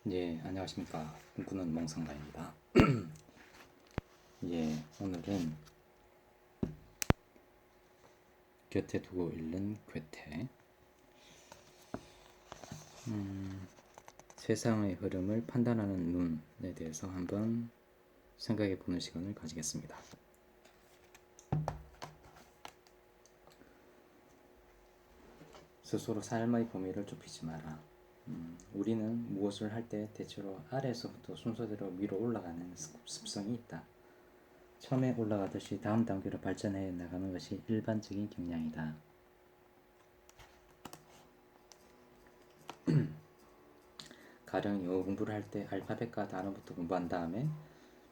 예, 안녕하십니까. 꿈꾸는 몽상가입니다. 예, 오늘은 곁에 두고 읽는 괴테. 세상의 흐름을 판단하는 눈에 대해서 한번 생각해 보는 시간을 가지겠습니다. 스스로 삶의 범위를 좁히지 마라. 우리는 무엇을 할 때 대체로 아래에서부터 순서대로 위로 올라가는 습성이 있다. 처음에 올라가듯이 다음 단계로 발전해 나가는 것이 일반적인 경향이다. 가령 영어 공부를 할 때 알파벳과 단어부터 공부한 다음에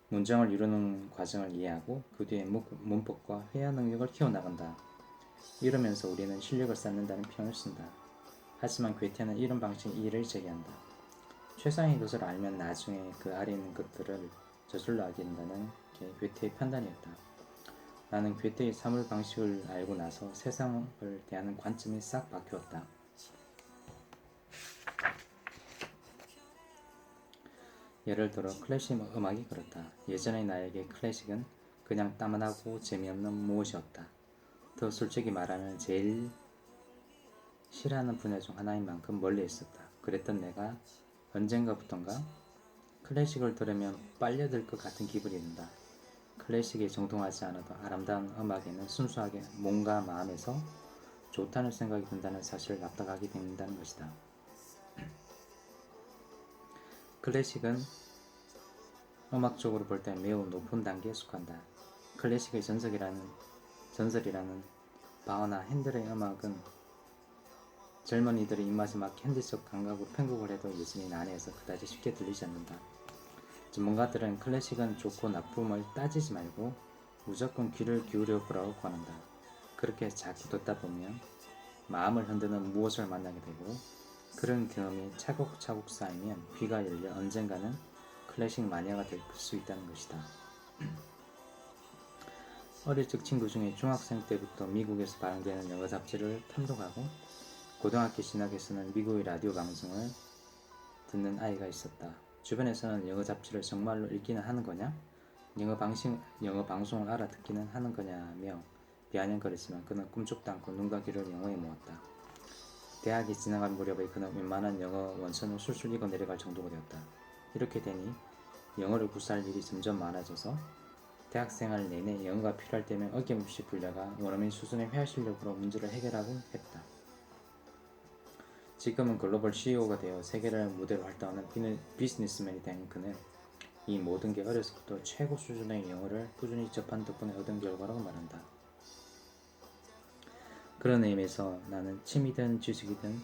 문장을 이루는 과정을 이해하고 그 뒤에 문법과 회화 능력을 키워나간다. 이러면서 우리는 실력을 쌓는다는 표현을 쓴다. 하지만 괴테는 이런 방식의 이의를 제기한다. 최상의 것을 알면 나중에 그 아래 있는 것들을 저절로 알게 된다는 게 괴테의 판단이었다. 나는 괴테의 사물 방식을 알고 나서 세상을 대하는 관점이 싹 바뀌었다. 예를 들어 클래식 음악이 그렇다. 예전의 나에게 클래식은 그냥 따만하고 재미없는 무엇이었다. 더 솔직히 말하면 제일 싫어하는 분야 중 하나인 만큼 멀리 있었다. 그랬던 내가 언젠가부턴가 클래식을 들으면 빨려들 것 같은 기분이 든다. 클래식에 정통하지 않아도 아름다운 음악에는 순수하게 몸과 마음에서 좋다는 생각이 든다는 사실을 납득하게 된다는 것이다. 클래식은 음악적으로 볼 때 매우 높은 단계에 속한다. 클래식의 전설이라는 바흐나 핸델의 음악은 젊은이들의 입맛에 맞게 현대적 감각으로 편곡을 해도 여전히 난해해서 그다지 쉽게 들리지 않는다. 전문가들은 클래식은 좋고 나쁨을 따지지 말고 무조건 귀를 기울여 보라고 권한다. 그렇게 자꾸 듣다 보면 마음을 흔드는 무엇을 만나게 되고 그런 경험이 차곡차곡 쌓이면 귀가 열려 언젠가는 클래식 마니아가 될 수 있다는 것이다. 어릴 적 친구 중에 중학생 때부터 미국에서 발행되는 영어 잡지를 탐독하고 고등학교 진학에서는 미국의 라디오 방송을 듣는 아이가 있었다. 주변에서는 영어 잡지를 정말로 읽기는 하는 거냐? 영어 방송을 알아듣기는 하는 거냐며 비아냥거렸지만 그는 꿈쩍도 않고 눈과 귀를 영어에 모았다. 대학에 진학할 무렵에 그는 웬만한 영어 원서는 술술 읽어 내려갈 정도가 되었다. 이렇게 되니 영어를 구사할 일이 점점 많아져서 대학생활 내내 영어가 필요할 때면 어김없이 불려가 원어민 수준의 회화 실력으로 문제를 해결하고 했다. 지금은 글로벌 CEO가 되어 세계를 무대로 활동하는 비즈니스맨이 된 그는 이 모든 게 어려서부터 최고 수준의 영어를 꾸준히 접한 덕분에 얻은 결과라고 말한다. 그런 의미에서 나는 취미든 지식이든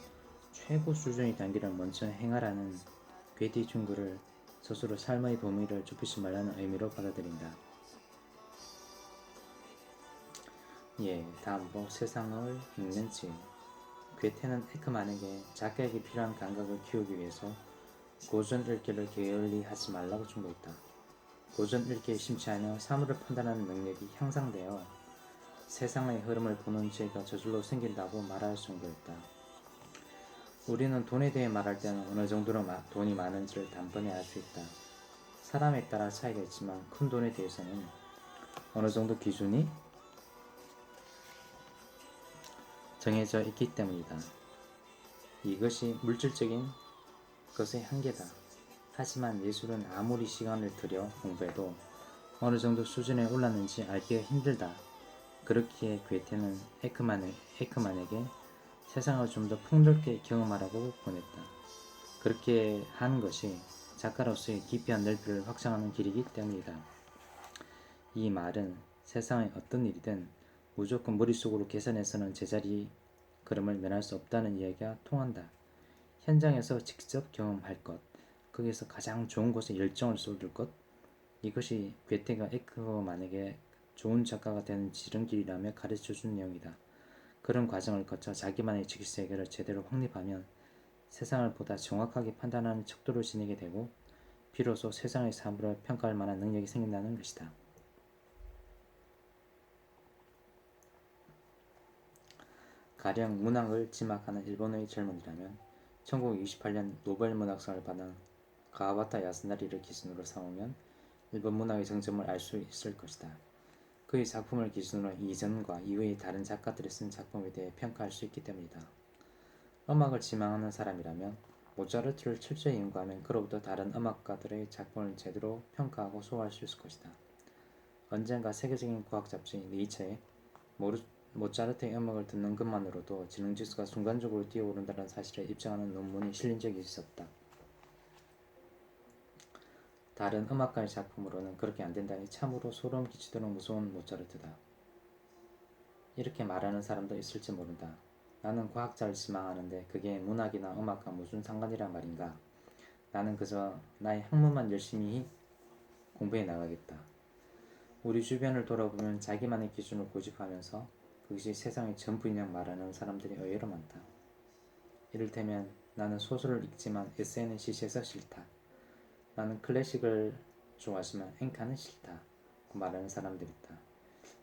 최고 수준의 단계를 먼저 행하라는 괴티 충고를 스스로 삶의 범위를 좁히지 말라는 의미로 받아들인다. 예, 다음으로 세상을 읽는 지혜. 괴테는 에크만에게 자기에게 필요한 감각을 키우기 위해서 고전 읽기를 게을리 하지 말라고 충고했다. 고전 읽기에 심취하며 사물을 판단하는 능력이 향상되어 세상의 흐름을 보는 지혜가 저절로 생긴다고 말할 정도였다. 우리는 돈에 대해 말할 때는 어느 정도로 돈이 많은지를 단번에 알 수 있다. 사람에 따라 차이가 있지만 큰 돈에 대해서는 어느 정도 기준이 정해져 있기 때문이다. 이것이 물질적인 것의 한계다. 하지만 예술은 아무리 시간을 들여 공부해도 어느 정도 수준에 올랐는지 알기가 힘들다. 그렇기에 괴테는 에크만에게 세상을 좀 더 폭넓게 경험하라고 보냈다. 그렇게 하는 것이 작가로서의 깊이와 넓이를 확장하는 길이기 때문이다. 이 말은 세상의 어떤 일이든 무조건 머릿속으로 계산해서는 제자리 걸음을 면할 수 없다는 이야기가 통한다. 현장에서 직접 경험할 것, 거기서 가장 좋은 곳에 열정을 쏟을 것, 이것이 괴테가 에크만에게 좋은 작가가 되는 지름길이라며 가르쳐준 내용이다. 그런 과정을 거쳐 자기만의 직세계를 제대로 확립하면 세상을 보다 정확하게 판단하는 척도를 지니게 되고 비로소 세상의 사물을 평가할 만한 능력이 생긴다는 것이다. 가령 문학을 지망하는 일본의 젊은이라면 1928년 노벨 문학상을 받은 가와바타 야스나리를 기준으로 삼으면 일본 문학의 정점을 알 수 있을 것이다. 그의 작품을 기준으로 이전과 이후의 다른 작가들이 쓴 작품에 대해 평가할 수 있기 때문이다. 음악을 지망하는 사람이라면 모차르트를 철저히 연구하면 그로부터 다른 음악가들의 작품을 제대로 평가하고 소화할 수 있을 것이다. 언젠가 세계적인 과학 잡지 네이처에 모차르트의 음악을 듣는 것만으로도 지능지수가 순간적으로 뛰어오른다는 사실을 입증하는 논문이 실린 적이 있었다. 다른 음악가의 작품으로는 그렇게 안된다니 참으로 소름 끼치도록 무서운 모차르트다. 이렇게 말하는 사람도 있을지 모른다. 나는 과학자를 지망하는데 그게 문학이나 음악과 무슨 상관이란 말인가? 나는 그저 나의 학문만 열심히 공부해 나가겠다. 우리 주변을 돌아보면 자기만의 기준을 고집하면서 그것이 세상의 전부인 양 말하는 사람들이 의외로 많다. 이를테면 나는 소설을 읽지만 에세이는 시시해서 싫다. 나는 클래식을 좋아하지만 엔카는 싫다. 고 말하는 사람들이 있다.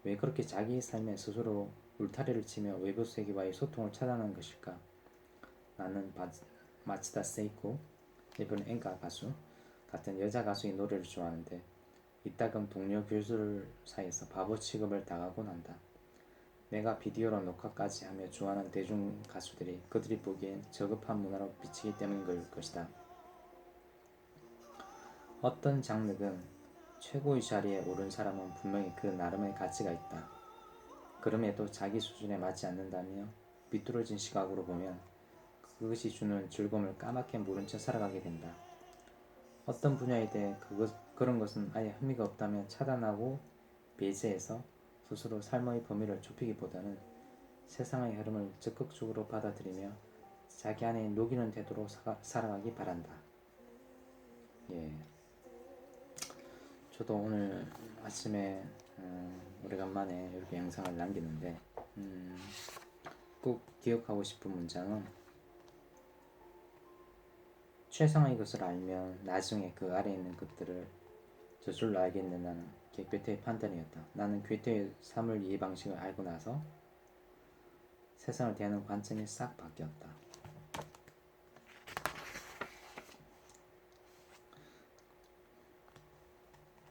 왜 그렇게 자기의 삶에 스스로 울타리를 치며 외부 세계와의 소통을 차단하는 것일까? 나는 마츠다 세이코, 일본 엔카 가수 같은 여자 가수의 노래를 좋아하는데 이따금 동료 교수들 사이에서 바보 취급을 당하곤 한다. 내가 비디오로 녹화까지 하며 좋아하는 대중 가수들이 그들이 보기엔 저급한 문화로 비치기 때문인 걸 것이다. 어떤 장르든 최고의 자리에 오른 사람은 분명히 그 나름의 가치가 있다. 그럼에도 자기 수준에 맞지 않는다며 비뚤어진 시각으로 보면 그것이 주는 즐거움을 까맣게 모른 채 살아가게 된다. 어떤 분야에 대해 그런 것은 아예 흥미가 없다면 차단하고 배제해서 스스로 삶의 범위를 좁히기보다는 세상의 흐름을 적극적으로 받아들이며 자기 안에 녹이는 태도로 살아가기 바란다. 예, 저도 오늘 아침에 오래간만에 이렇게 영상을 남기는데 꼭 기억하고 싶은 문장은 최상의 것을 알면 나중에 그 아래에 있는 것들을 저절로 알겠는다는 게 괴테의 판단이었다. 나는 괴테의 삶을 이해 방식을 알고 나서 세상을 대하는 관점이 싹 바뀌었다.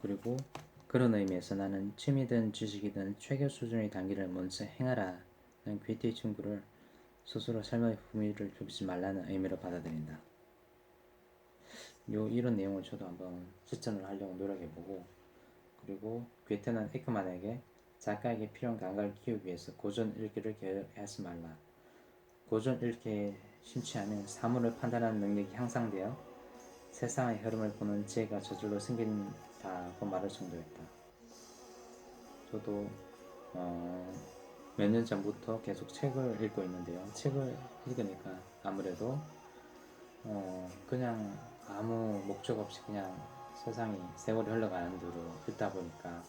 그리고 그런 의미에서 나는 취미든 지식이든 최고 수준의 단계를 먼저 행하라는 괴테의 친구를 스스로 삶의 범위를 좁히지 말라는 의미로 받아들인다. 이런 내용을 저도 한번 실천을 하려고 노력해보고, 그리고 괴테는 에크만에게 작가에게 필요한 감각을 키우기 위해서 고전 읽기를 계획하지 말라. 고전 읽기에 심취하면 사물을 판단하는 능력이 향상되어 세상의 흐름을 보는 지혜가 저절로 생긴다고 말할 정도였다. 저도 몇 년 전부터 계속 책을 읽고 있는데요. 책을 읽으니까 아무래도 그냥 아무 목적 없이 그냥 세상이 세월이 흘러가는 대로 읽다 보니까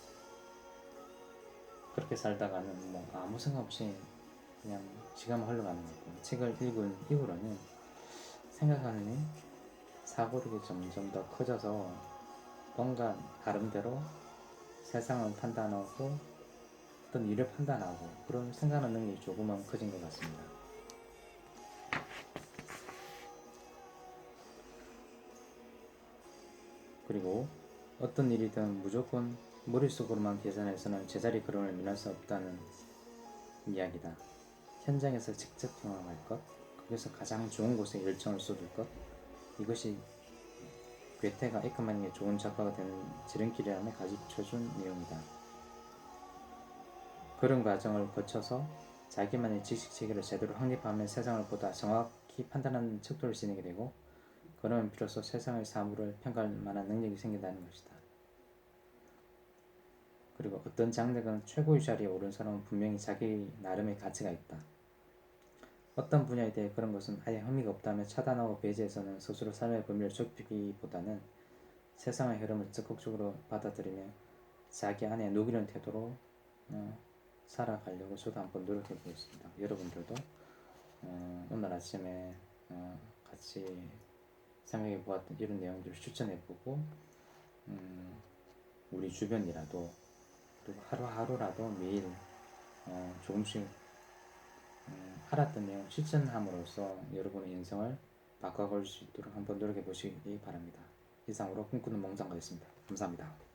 그렇게 살다가는 뭐 아무 생각 없이 그냥 시간만 흘러가는 거고, 책을 읽은 이후로는 생각하는 일, 사고력이 점점 더 커져서 뭔가 나름대로 세상을 판단하고 어떤 일을 판단하고 그런 생각하는 능력이 조금은 커진 것 같습니다. 그리고 어떤 일이든 무조건 머릿속으로만 계산해서는 제자리 걸음을 면할 수 없다는 이야기다. 현장에서 직접 경험할 것, 거기서 가장 좋은 곳에 열정을 쏟을 것, 이것이 괴테가 에크만에게 좋은 작가가 되는 지름길이라며 가르쳐준 내용이다. 그런 과정을 거쳐서 자기만의 지식체계를 제대로 확립하면 세상을 보다 정확히 판단하는 척도를 지니게 되고, 그러면 비로소 세상의 사물을 평가할 만한 능력이 생긴다는 것이다. 그리고 어떤 장르건 최고의 자리에 오른 사람은 분명히 자기 나름의 가치가 있다. 어떤 분야에 대해 그런 것은 아예 흥미가 없다면 차단하고 배제해서는 스스로 삶의 범위를 좁히기보다는 세상의 흐름을 적극적으로 받아들이며 자기 안에 녹이는 태도로 살아가려고 저도 한번 노력해 보겠습니다. 여러분들도 오늘 아침에 같이 생각해 보았던 이런 내용들을 추천해 보고 우리 주변이라도, 그리고 하루하루라도 매일 조금씩 알았던 내용 실천함으로써 여러분의 인생을 바꿔갈 수 있도록 한번 노력해 보시기 바랍니다. 이상으로 꿈꾸는 멍장가 였습니다. 감사합니다.